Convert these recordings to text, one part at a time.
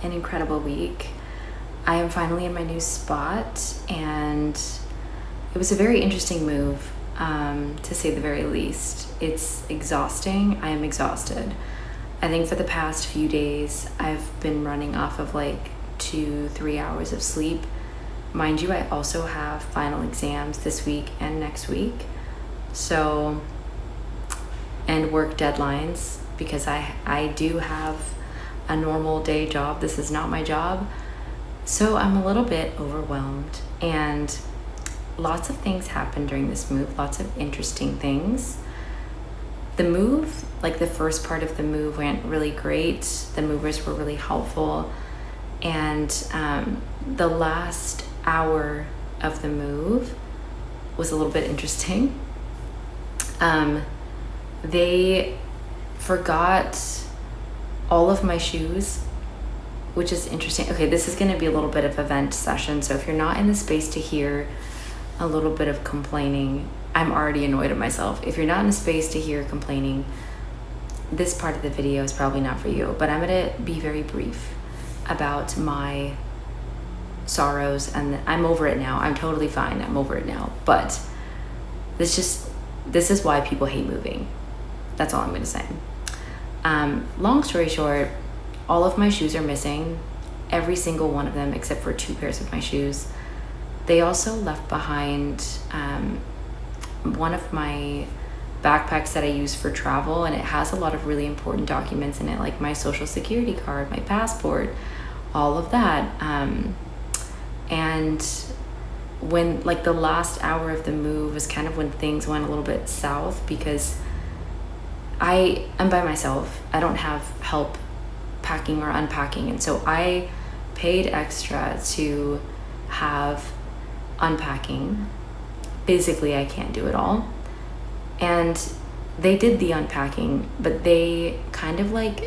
an incredible week. I am finally in my new spot, and it was a very interesting move, to say the very least. It's exhausting. I am exhausted. I think for the past few days, I've been running off of like 2-3 hours of sleep. Mind you, I also have final exams this week and next week. So, and work deadlines, because I do have a normal day job. This is not my job. So I'm a little bit overwhelmed, and lots of things happened during this move, lots of interesting things. The move, like the first part of the move, went really great. The movers were really helpful. And the last hour of the move was a little bit interesting. They forgot all of my shoes, which is interesting. Okay, this is going to be a little bit of a vent session. So if you're not in the space to hear a little bit of complaining, I'm already annoyed at myself. If you're not in a space to hear complaining, this part of the video is probably not for you. But I'm going to be very brief about my sorrows, and I'm over it now. I'm totally fine. I'm over it now. But this is why people hate moving. That's all I'm going to say. Long story short, all of my shoes are missing. Every single one of them, except for 2 pairs of my shoes. They also left behind one of my backpacks that I use for travel, and it has a lot of really important documents in it, like my social security card, my passport, all of that. And when, like, the last hour of the move was kind of when things went a little bit south, because I am by myself. I don't have help packing or unpacking, and so I paid extra to have unpacking. Basically, I can't do it all. And they did the unpacking, but they kind of like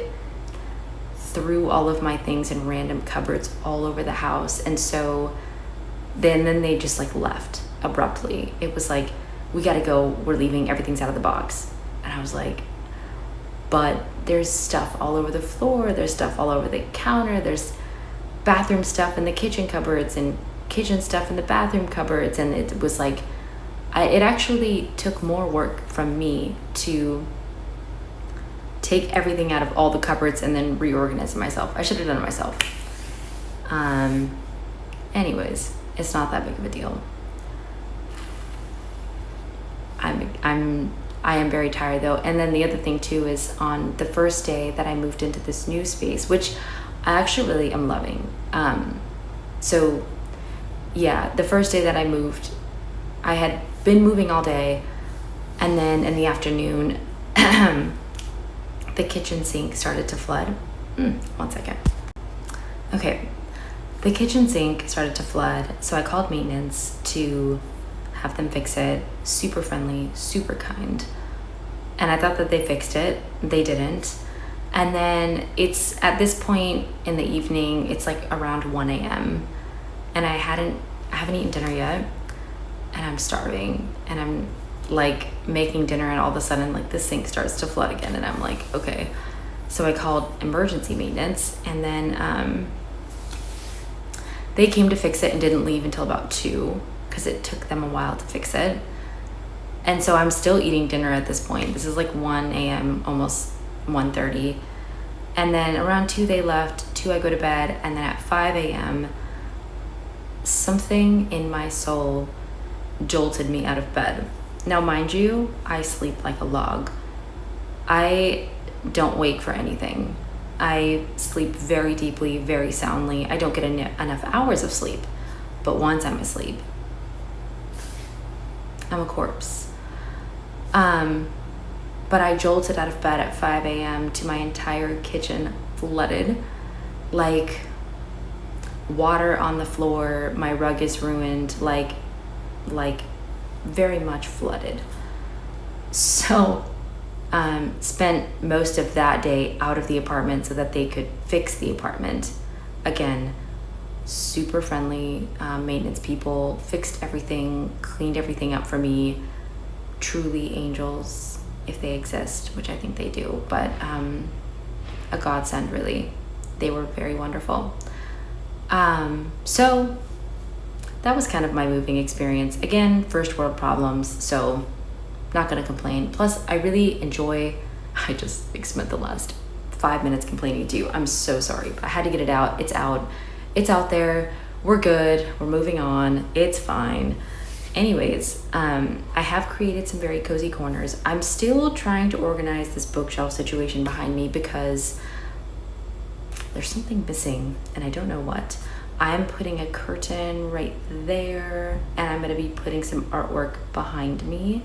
threw all of my things in random cupboards all over the house. And so then they just like left abruptly. It was like, we gotta go, we're leaving, everything's out of the box. And I was like, but there's stuff all over the floor, there's stuff all over the counter, there's bathroom stuff in the kitchen cupboards and kitchen stuff in the bathroom cupboards. And it was like, it actually took more work from me to take everything out of all the cupboards and then reorganize it myself. I should have done it myself. Anyways, it's not that big of a deal. I am very tired though. And then the other thing too is, on the first day that I moved into this new space, which I actually really am loving. So yeah, the first day that I moved, I had been moving all day, and then in the afternoon, the kitchen sink started to flood. 1 second. Okay, the kitchen sink started to flood, so I called maintenance to have them fix it. Super friendly, super kind. And I thought that they fixed it. They didn't. And then it's at this point in the evening, it's like around 1 a.m. and I haven't eaten dinner yet, and I'm starving, and I'm like making dinner, and all of a sudden like the sink starts to flood again, and I'm like, okay. So I called emergency maintenance, and then they came to fix it and didn't leave until about 2, because it took them a while to fix it. And so I'm still eating dinner at this point. This is like 1 a.m., almost 1:30. And then around 2 they left, 2 I go to bed, and then at 5 a.m. something in my soul jolted me out of bed. Now, mind you, I sleep like a log. I don't wake for anything. I sleep very deeply, very soundly. I don't get enough hours of sleep, but once I'm asleep, I'm a corpse. But I jolted out of bed at 5 a.m. to my entire kitchen flooded, like water on the floor, my rug is ruined, like very much flooded. So spent most of that day out of the apartment so that they could fix the apartment. Again, super friendly maintenance people, fixed everything, cleaned everything up for me. Truly angels, if they exist, which I think they do, but a godsend, really. they were very wonderful. So that was kind of my moving experience. Again, first world problems, so not gonna complain. Plus, I really enjoy, I just spent the last 5 minutes complaining to you. I'm so sorry, but I had to get it out. It's out there. We're good. We're moving on. It's fine. Anyways, I have created some very cozy corners. I'm still trying to organize this bookshelf situation behind me because there's something missing and I don't know what. I'm putting a curtain right there, and I'm gonna be putting some artwork behind me,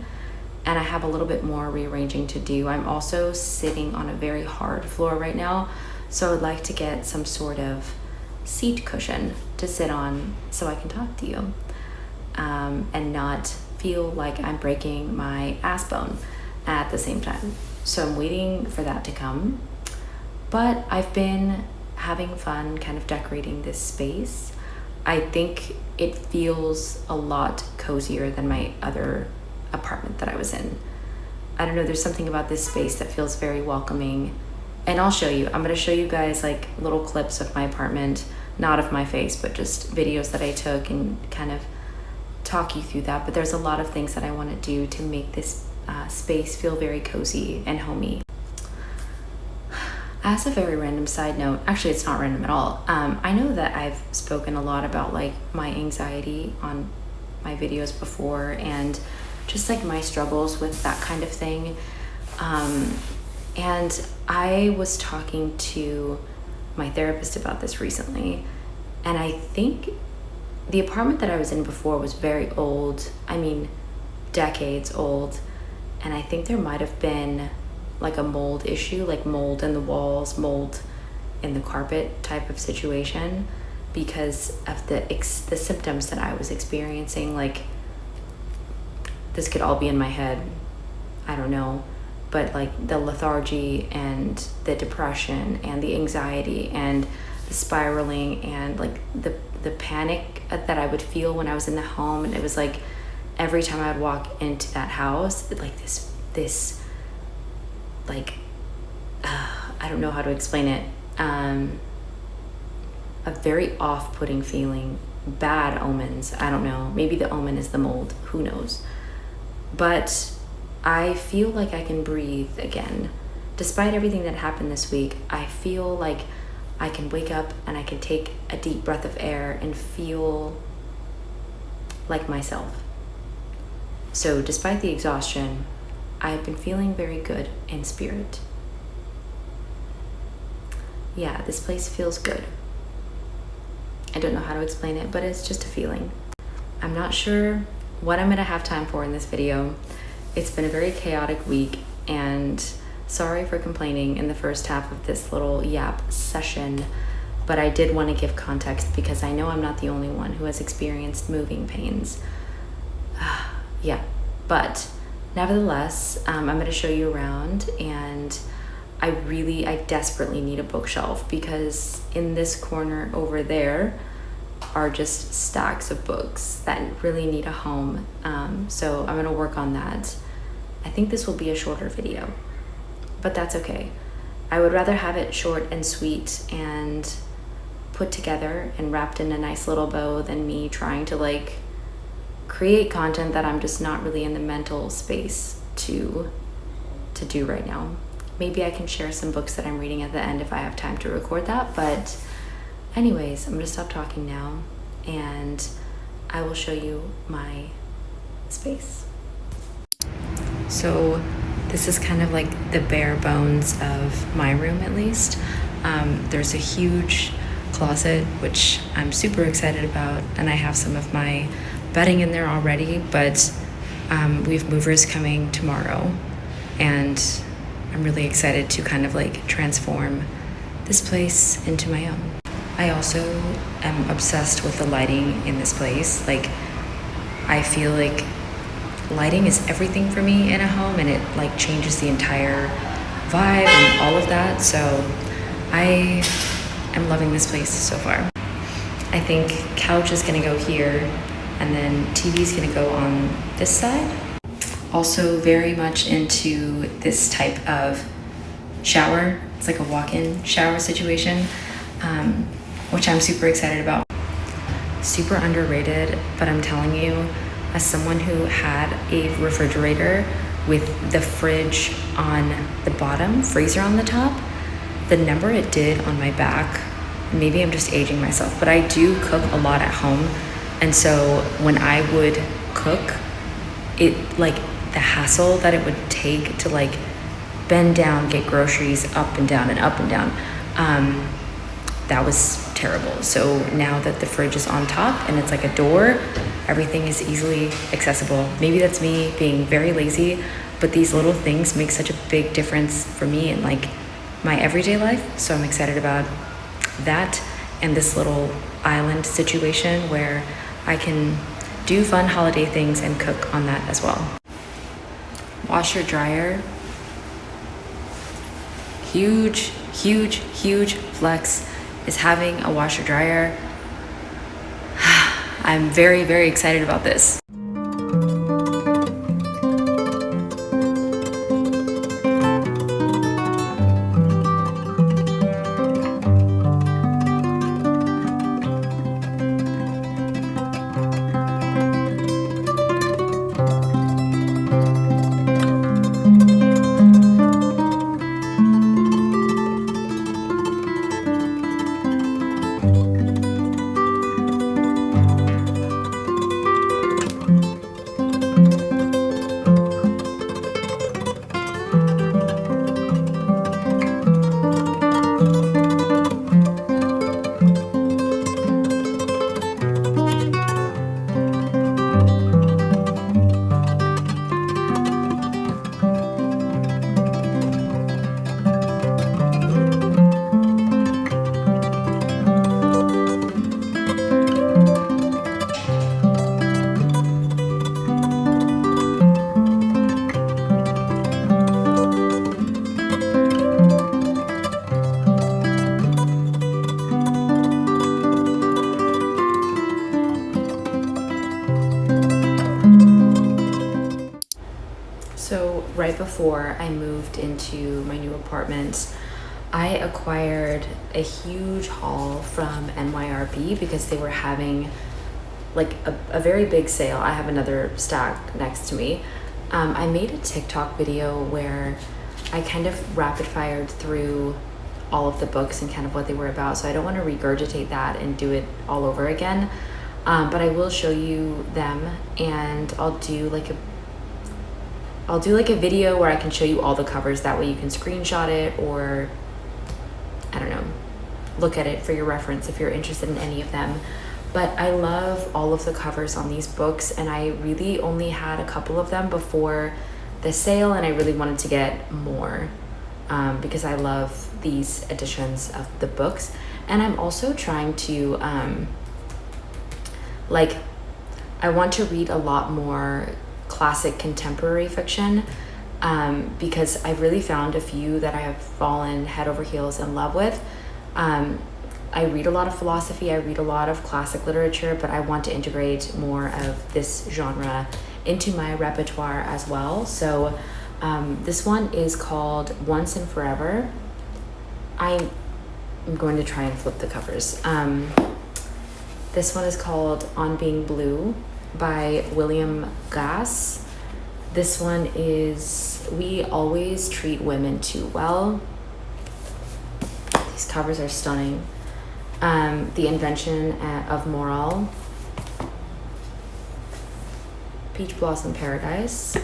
and I have a little bit more rearranging to do. I'm also sitting on a very hard floor right now, so I'd like to get some sort of seat cushion to sit on so I can talk to you, and not feel like I'm breaking my ass bone at the same time. So I'm waiting for that to come, but I've been having fun kind of decorating this space. I think it feels a lot cozier than my other apartment that I was in. I don't know, there's something about this space that feels very welcoming, and I'll show you. I'm gonna show you guys like little clips of my apartment, not of my face, but just videos that I took and kind of talk you through that. But there's a lot of things that I want to do to make this space feel very cozy and homey. As a very random side note, actually it's not random at all. I know that I've spoken a lot about like my anxiety on my videos before, and just like my struggles with that kind of thing. And I was talking to my therapist about this recently, and I think the apartment that I was in before was very old. I mean, decades old. And I think there might have been like a mold issue, like mold in the walls, mold in the carpet type of situation, because of the symptoms that I was experiencing. Like, this could all be in my head, I don't know, but like the lethargy and the depression and the anxiety and the spiraling and like the panic that I would feel when I was in the home. And it was like every time I would walk into that house, like this like I don't know how to explain it, a very off-putting feeling, bad omens. I don't know, maybe the omen is the mold, who knows. But I feel like I can breathe again. Despite everything that happened this week, I feel like I can wake up and I can take a deep breath of air and feel like myself. So despite the exhaustion, I've been feeling very good in spirit. Yeah, this place feels good. I don't know how to explain it, but it's just a feeling. I'm not sure what I'm gonna have time for in this video. It's been a very chaotic week, and sorry for complaining in the first half of this little yap session, but I did want to give context because I know I'm not the only one who has experienced moving pains. Yeah, but nevertheless, I'm going to show you around, and I desperately need a bookshelf because in this corner over there are just stacks of books that really need a home. So I'm going to work on that. I think this will be a shorter video, but that's okay. I would rather have it short and sweet and put together and wrapped in a nice little bow than me trying to like create content that I'm just not really in the mental space to do right now. Maybe I can share some books that I'm reading at the end if I have time to record that. But anyways, I'm gonna stop talking now and I will show you my space. So this is kind of like the bare bones of my room, at least. There's a huge closet, which I'm super excited about, and I have some of my bedding in there already, but we have movers coming tomorrow, and I'm really excited to kind of like transform this place into my own. I also am obsessed with the lighting in this place. Like, I feel like lighting is everything for me in a home, and it like changes the entire vibe and all of that. So I am loving this place so far. I think couch is gonna go here, and then TV is gonna go on this side. Also very much into this type of shower. It's like a walk-in shower situation. which I'm super excited about. Super underrated, but I'm telling you, as someone who had a refrigerator with the fridge on the bottom, freezer on the top, the number it did on my back, maybe I'm just aging myself, but I do cook a lot at home. And so when I would cook, it like the hassle that it would take to like bend down, get groceries up and down and up and down, that was terrible. So now that the fridge is on top and it's like a door, everything is easily accessible. Maybe that's me being very lazy, but these little things make such a big difference for me in like my everyday life. So I'm excited about that and this little island situation where I can do fun holiday things and cook on that as well. Washer dryer. Huge flex is having a washer dryer. I'm very excited about this. So right before I moved into my new apartment, I acquired a huge haul from nyrb because they were having like a very big sale. I have another stack next to me. I made a TikTok video where I kind of rapid fired through all of the books and kind of what they were about. So I don't want to regurgitate that and do it all over again. But I will show you them, and I'll do like a video where I can show you all the covers. That way you can screenshot it, or I don't know, look at it for your reference if you're interested in any of them. But I love all of the covers on these books, and I really only had a couple of them before the sale, and I really wanted to get more because I love these editions of the books. And I'm also trying to I want to read a lot more classic contemporary fiction because I've really found a few that I have fallen head over heels in love with. I read a lot of philosophy, I read a lot of classic literature, but I want to integrate more of this genre into my repertoire as well. So this one is called Once and Forever. I'm going to try and flip the covers. This one is called On Being Blue by William Gass. This one is We Always Treat Women Too Well. These covers are stunning. The Invention of Moral, Peach Blossom Paradise,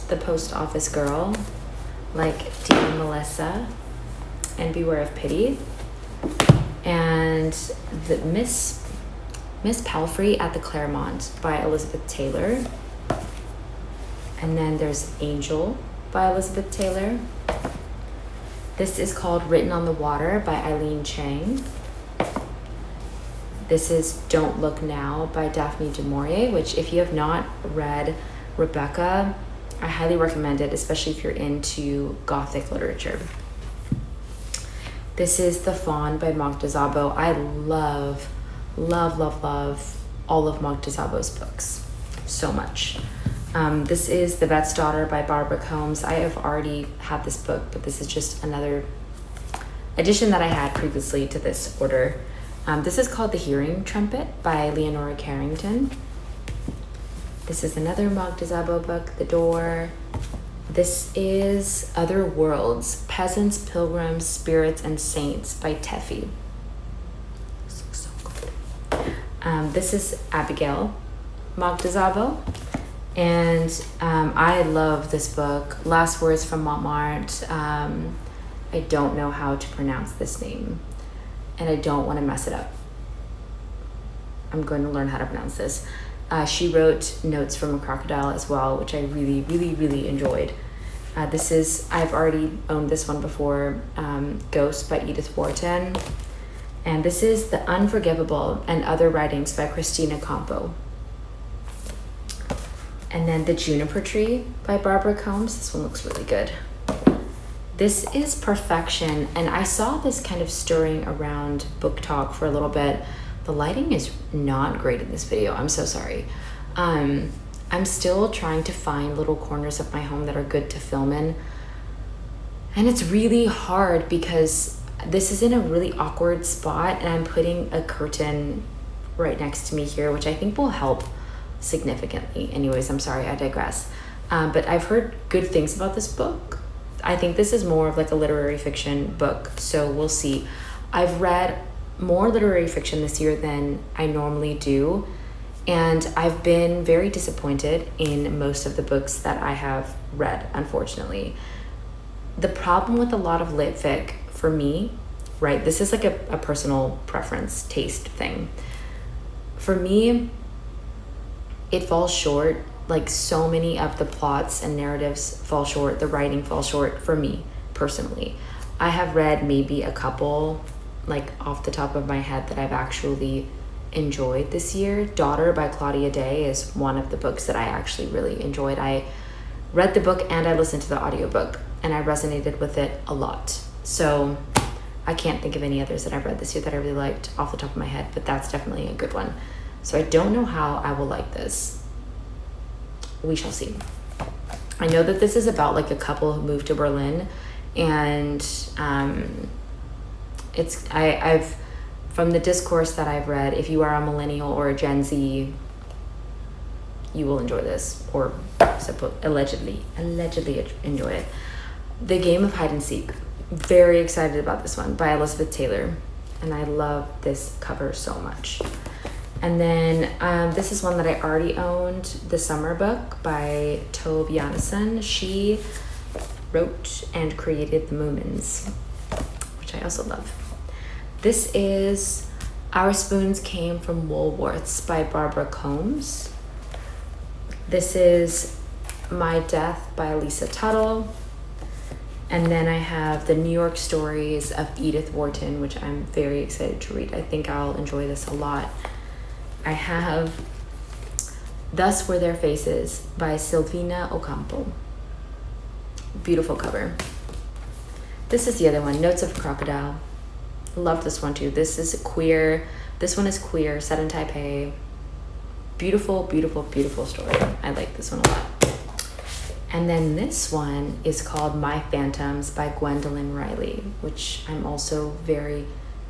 The Post Office Girl, like Dear Melissa, and Beware of Pity, and the Miss Palfrey at the Claremont by Elizabeth Taylor. And then there's Angel by Elizabeth Taylor. This is called Written on the Water by Eileen Chang. This is Don't Look Now by Daphne du Maurier, which if you have not read Rebecca, I highly recommend it, especially if you're into Gothic literature. This is The Fawn by Marc Szabo. I love all of Marc Szabo's books so much. This is The Vet's Daughter by Barbara Combs. I have already had this book, but this is just another addition that I had previously to this order. This is called The Hearing Trumpet by Leonora Carrington. This is another Magda Szabo book, The Door. This is Other Worlds, Peasants, Pilgrims, Spirits, and Saints by Teffy. So good. This is Abigail, Magda Szabo. And I love this book, Last Words from Montmartre. I don't know how to pronounce this name, and I don't want to mess it up. I'm going to learn how to pronounce this. She wrote Notes from a Crocodile as well, which I really, really, really enjoyed. I've already owned this one before, Ghost by Edith Wharton. And this is The Unforgivable and Other Writings by Christina Campo. And then The Juniper Tree by Barbara Combs. This one looks really good. This is Perfection, and I saw this kind of stirring around Book Talk for a little bit. The lighting is not great in this video. I'm so sorry. I'm still trying to find little corners of my home that are good to film in. And it's really hard because this is in a really awkward spot, and I'm putting a curtain right next to me here, which I think will help significantly. Anyways, I'm sorry, I digress. But I've heard good things about this book. I think this is more of like a literary fiction book, so we'll see. I've read more literary fiction this year than I normally do, and I've been very disappointed in most of the books that I have read, unfortunately. The problem with a lot of lit fic for me, right, this is like a personal preference, taste thing. For me, it falls short. Like, so many of the plots and narratives fall short, the writing falls short for me personally. I have read maybe a couple, like off the top of my head, that I've actually enjoyed this year. Daughter by Claudia Day is one of the books that I actually really enjoyed. I read the book and I listened to the audiobook, and I resonated with it a lot. So I can't think of any others that I've read this year that I really liked off the top of my head, but that's definitely a good one. So I don't know how I will like this. We shall see. I know that this is about like a couple who moved to Berlin, and I've from the discourse that I've read, if you are a millennial or a Gen Z, you will enjoy this, or allegedly enjoy it. The Game of Hide and Seek. Very excited about this one by Elizabeth Taylor, and I love this cover so much. And then this is one that I already owned, The Summer Book by Tove Jansson. She wrote and created The Moomins, which I also love. This is Our Spoons Came from Woolworths by Barbara Combs. This is My Death by Lisa Tuttle. And then I have The New York Stories of Edith Wharton, which I'm very excited to read. I think I'll enjoy this a lot. I have Thus Were Their Faces by Silvina Ocampo. Beautiful cover. This is the other one, Notes of a Crocodile. Love this one too. This is queer. This one is queer, set in Taipei. Beautiful, beautiful, beautiful story. I like this one a lot. And then this one is called My Phantoms by Gwendolyn Riley, which I'm also very,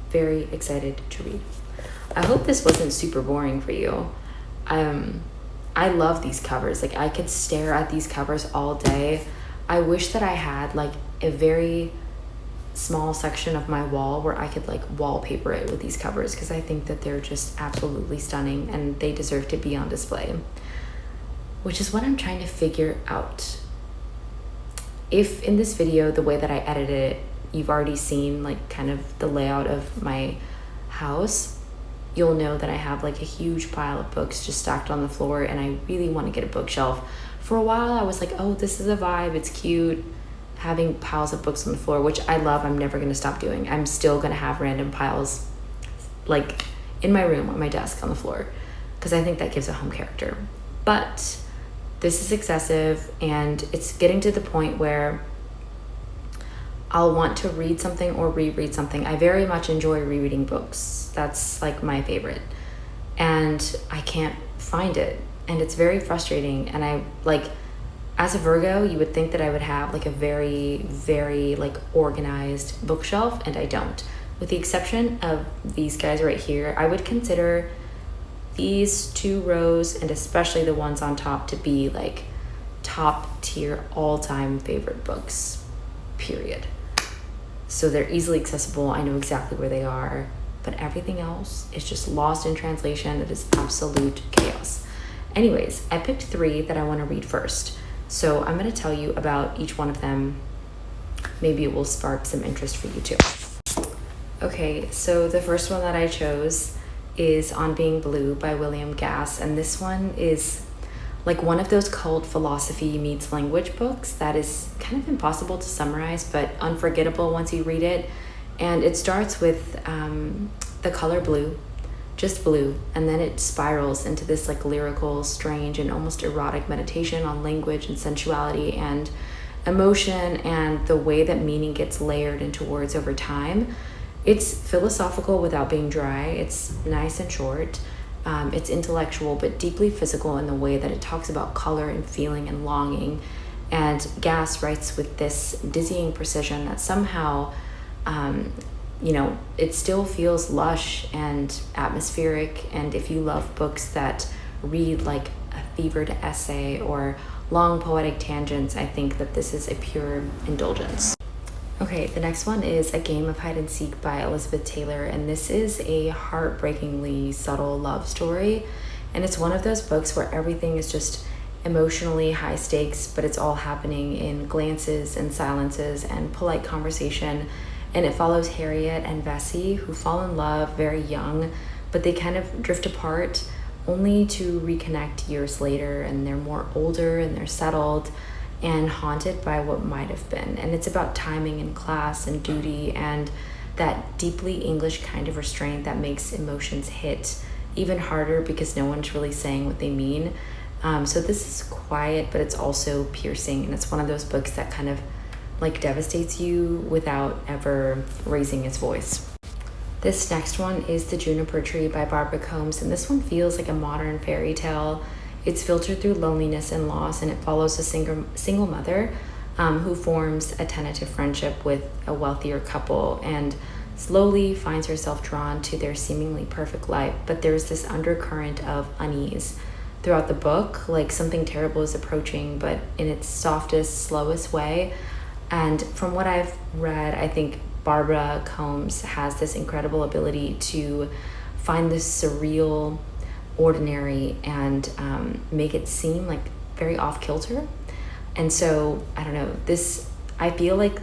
very excited to read. I hope this wasn't super boring for you. I love these covers. Like, I could stare at these covers all day. I wish that I had like a very small section of my wall where I could like wallpaper it with these covers, because I think that they're just absolutely stunning and they deserve to be on display, which is what I'm trying to figure out. If in this video, the way that I edited it, you've already seen like kind of the layout of my house, you'll know that I have like a huge pile of books just stacked on the floor, and I really want to get a bookshelf. For a while I was like, oh, this is a vibe, it's cute, having piles of books on the floor, which I love. I'm never going to stop doing. I'm still going to have random piles like in my room, on my desk, on the floor, because I think that gives a home character. But this is excessive, and it's getting to the point where I'll want to read something or reread something. I very much enjoy rereading books. That's like my favorite. And I can't find it. And it's very frustrating. And I like, As a Virgo, you would think that I would have like a very, very like organized bookshelf, and I don't. With the exception of these guys right here, I would consider these 2 rows, and especially the ones on top, to be like top tier all-time favorite books, period. So they're easily accessible. I know exactly where they are, but everything else is just lost in translation. It is absolute chaos. Anyways, I picked 3 that I want to read first. So I'm going to tell you about each one of them. Maybe it will spark some interest for you too. Okay, so the first one that I chose is On Being Blue by William Gass. And this one is like one of those cult philosophy meets language books that is kind of impossible to summarize, but unforgettable once you read it. And it starts with the color blue, just blue, and then it spirals into this like lyrical, strange, and almost erotic meditation on language and sensuality and emotion and the way that meaning gets layered into words over time. It's philosophical without being dry. It's nice and short. It's intellectual but deeply physical in the way that it talks about color and feeling and longing. And Gass writes with this dizzying precision that somehow it still feels lush and atmospheric. And if you love books that read like a fevered essay or long poetic tangents, I think that this is a pure indulgence. Okay, the next one is A Game of Hide and Seek by Elizabeth Taylor, and this is a heartbreakingly subtle love story. And it's one of those books where everything is just emotionally high stakes, but it's all happening in glances and silences and polite conversation. And it follows Harriet and Vesey, who fall in love very young, but they kind of drift apart only to reconnect years later, and they're more older and they're settled and haunted by what might have been. And it's about timing and class and duty and that deeply English kind of restraint that makes emotions hit even harder because no one's really saying what they mean. So this is quiet, but it's also piercing, and it's one of those books that kind of like devastates you without ever raising its voice. This next one is The Juniper Tree by Barbara Combs, and this one feels like a modern fairy tale. It's filtered through loneliness and loss, and it follows a single mother who forms a tentative friendship with a wealthier couple and slowly finds herself drawn to their seemingly perfect life. But there's this undercurrent of unease throughout the book, like something terrible is approaching, but in its softest, slowest way. And from what I've read, I think Barbara Combs has this incredible ability to find this surreal, ordinary, and make it seem like very off kilter. And so I don't know, I feel like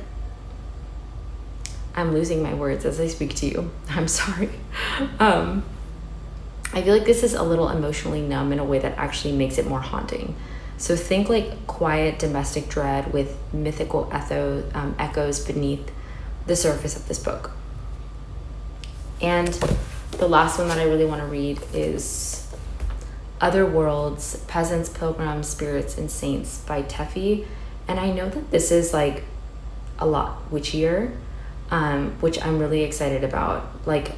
I'm losing my words as I speak to you. I'm sorry. I feel like this is a little emotionally numb in a way that actually makes it more haunting. So think like quiet domestic dread with mythical echoes beneath the surface of this book. And the last one that I really want to read is Other Worlds, Peasants, Pilgrims, Spirits, and Saints by Teffy. And I know that this is like a lot witchier, which I'm really excited about. Like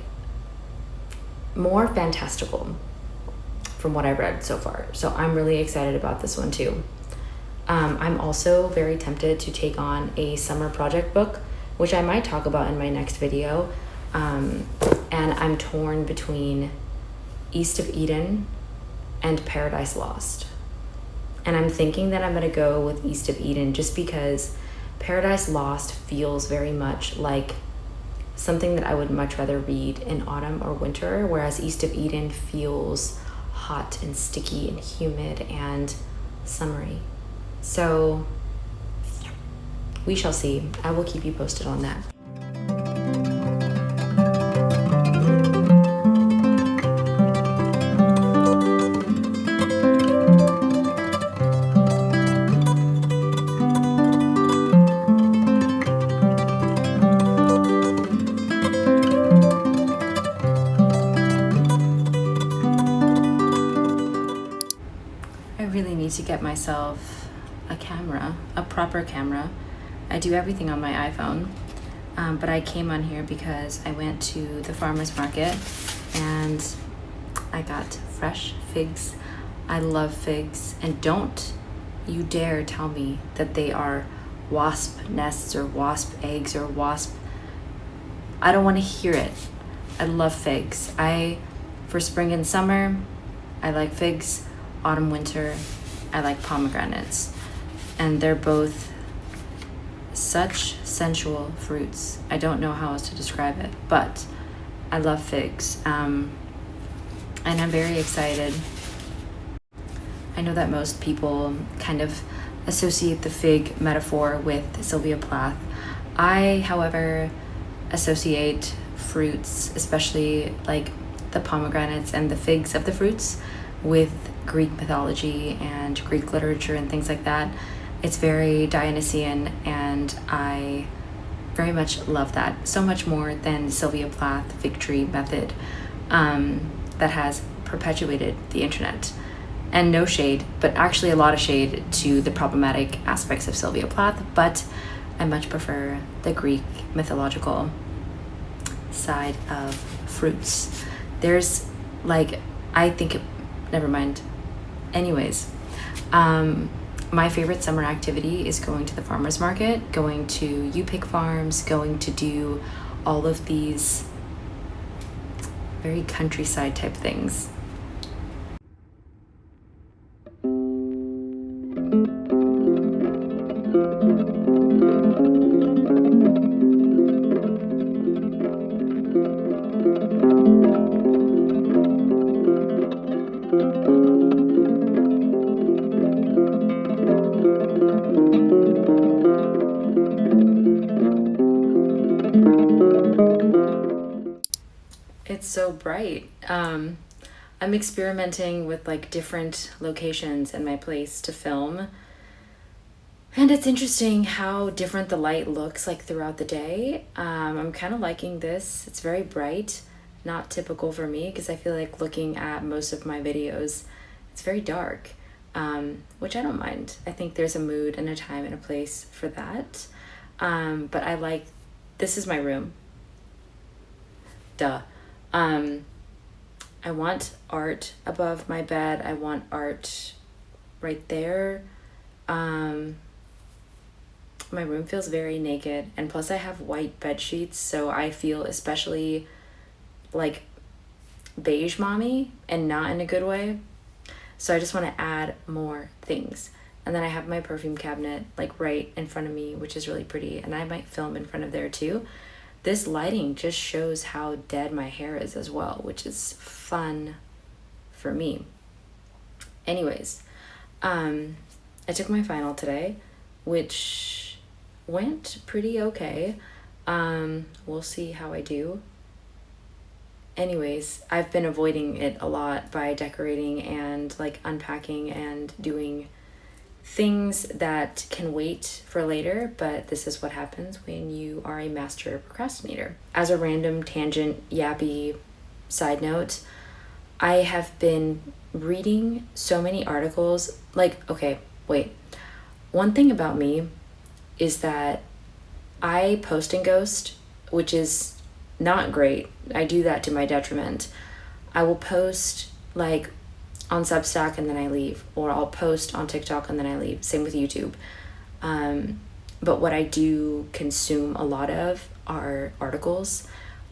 more fantastical from what I've read so far. So I'm really excited about this one too. I'm also very tempted to take on a summer project book, which I might talk about in my next video. And I'm torn between East of Eden and Paradise Lost. And I'm thinking that I'm gonna go with East of Eden just because Paradise Lost feels very much like something that I would much rather read in autumn or winter, whereas East of Eden feels hot and sticky and humid and summery. So we shall see. I will keep you posted on that. To get myself a camera, a proper camera. I do everything on my iPhone, but I came on here because I went to the farmer's market and I got fresh figs. I love figs, and don't you dare tell me that they are wasp nests or wasp eggs or wasp. I don't want to hear it. I love figs. For spring and summer, I like figs. Autumn, winter, I like pomegranates. And they're both such sensual fruits. I don't know how else to describe it, but I love figs. And I'm very excited. I know that most people kind of associate the fig metaphor with Sylvia Plath. I, however, associate fruits, especially like the pomegranates and the figs of the fruits, with Greek mythology and Greek literature and things like that. It's very Dionysian, and I very much love that, so much more than Sylvia Plath fig tree method that has perpetuated the internet. And no shade, but actually a lot of shade to the problematic aspects of Sylvia Plath, but I much prefer the Greek mythological side of fruits. There's like, never mind. Anyways, my favorite summer activity is going to the farmer's market, going to U-Pick farms, going to do all of these very countryside type things. It's so bright. I'm experimenting with like different locations in my place to film. And it's interesting how different the light looks like throughout the day. I'm kind of liking this. It's very bright, not typical for me, because I feel like looking at most of my videos, it's very dark, which I don't mind. I think there's a mood and a time and a place for that. But this is my room. Duh. I want art above my bed. I want art right there. My room feels very naked, and plus I have white bed sheets, so I feel especially like beige mommy, and not in a good way. So I just want to add more things. And then I have my perfume cabinet like right in front of me, which is really pretty, and I might film in front of there too. This lighting just shows how dead my hair is as well, which is fun for me. Anyways, I took my final today, which went pretty okay. We'll see how I do. Anyways, I've been avoiding it a lot by decorating and like unpacking and doing things that can wait for later, but this is what happens when you are a master procrastinator. As a random tangent yappy side note, I have been reading so many articles. One thing about me is that I post and ghost, which is not great. I do that to my detriment. I will post like on Substack and then I leave, or I'll post on TikTok and then I leave. Same with YouTube. But what I do consume a lot of are articles.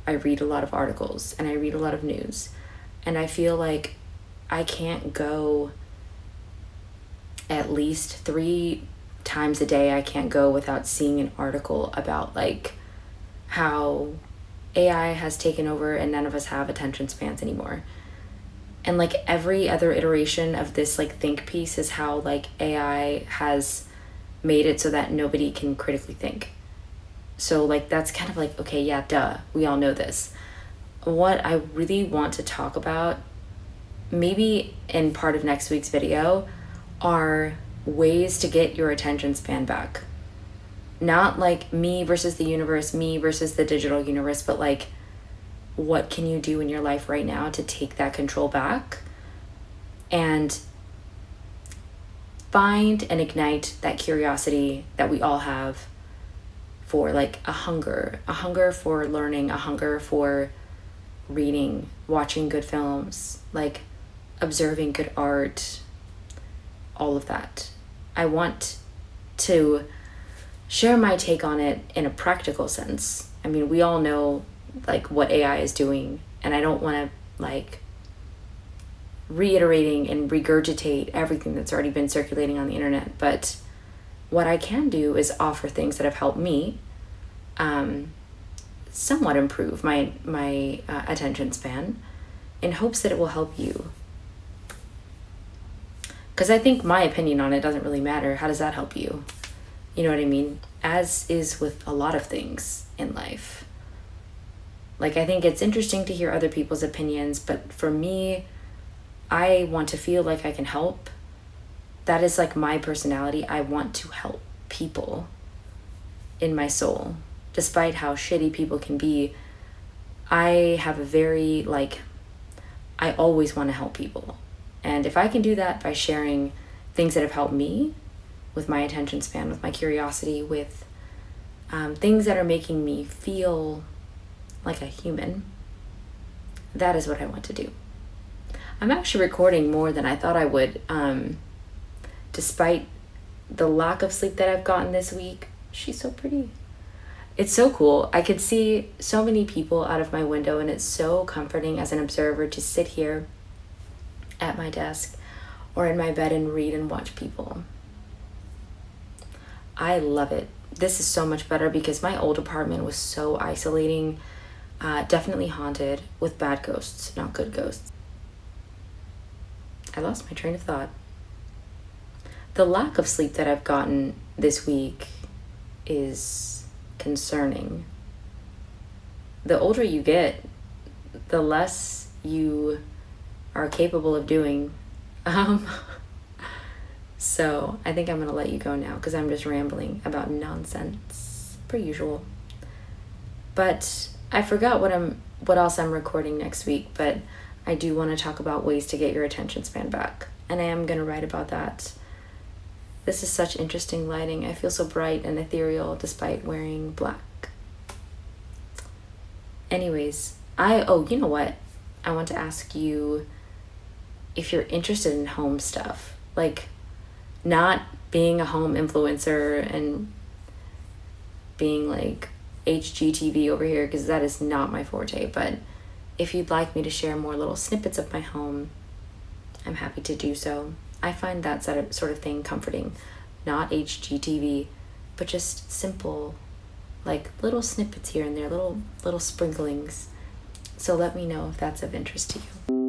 I read a lot of articles and I read a lot of news. And I feel like I can't go at least 3 times a day. I can't go without seeing an article about like how AI has taken over and none of us have attention spans anymore. And like every other iteration of this like think piece is how like AI has made it so that nobody can critically think. So like that's kind of like, okay, yeah, duh, we all know this. What I really want to talk about, maybe in part of next week's video, are ways to get your attention span back. Not like me versus the universe, me versus the digital universe, but like what can you do in your life right now to take that control back and find and ignite that curiosity that we all have for like a hunger for learning, a hunger for reading, watching good films, like observing good art, all of that. I want to share my take on it in a practical sense. I mean, we all know like what AI is doing, and I don't want to like reiterating and regurgitate everything that's already been circulating on the internet, but what I can do is offer things that have helped me somewhat improve my attention span, in hopes that it will help you. Because I think my opinion on it doesn't really matter. How does that help you? You know what I mean? As is with a lot of things in life. Like, I think it's interesting to hear other people's opinions, but for me, I want to feel like I can help. That is like my personality. I want to help people in my soul. Despite how shitty people can be, I have a very, like, I always want to help people. And if I can do that by sharing things that have helped me with my attention span, with my curiosity, with things that are making me feel like a human, that is what I want to do. I'm actually recording more than I thought I would, despite the lack of sleep that I've gotten this week. She's so pretty. It's so cool. I could see so many people out of my window, and it's so comforting as an observer to sit here at my desk or in my bed and read and watch people. I love it. This is so much better because my old apartment was so isolating, definitely haunted with bad ghosts, not good ghosts. I lost my train of thought. The lack of sleep that I've gotten this week is concerning. The older you get, the less you are capable of doing. So I think I'm gonna let you go now because I'm just rambling about nonsense per usual. But I forgot what else I'm recording next week, but I do want to talk about ways to get your attention span back, and I am gonna write about that. This is such interesting lighting. I feel so bright and ethereal despite wearing black. Anyways, you know what? I want to ask you if you're interested in home stuff. Like, not being a home influencer and being like HGTV over here, because that is not my forte. But if you'd like me to share more little snippets of my home, I'm happy to do so. I find that sort of thing comforting. Not HGTV, but just simple, like little snippets here and there, little sprinklings. So let me know if that's of interest to you.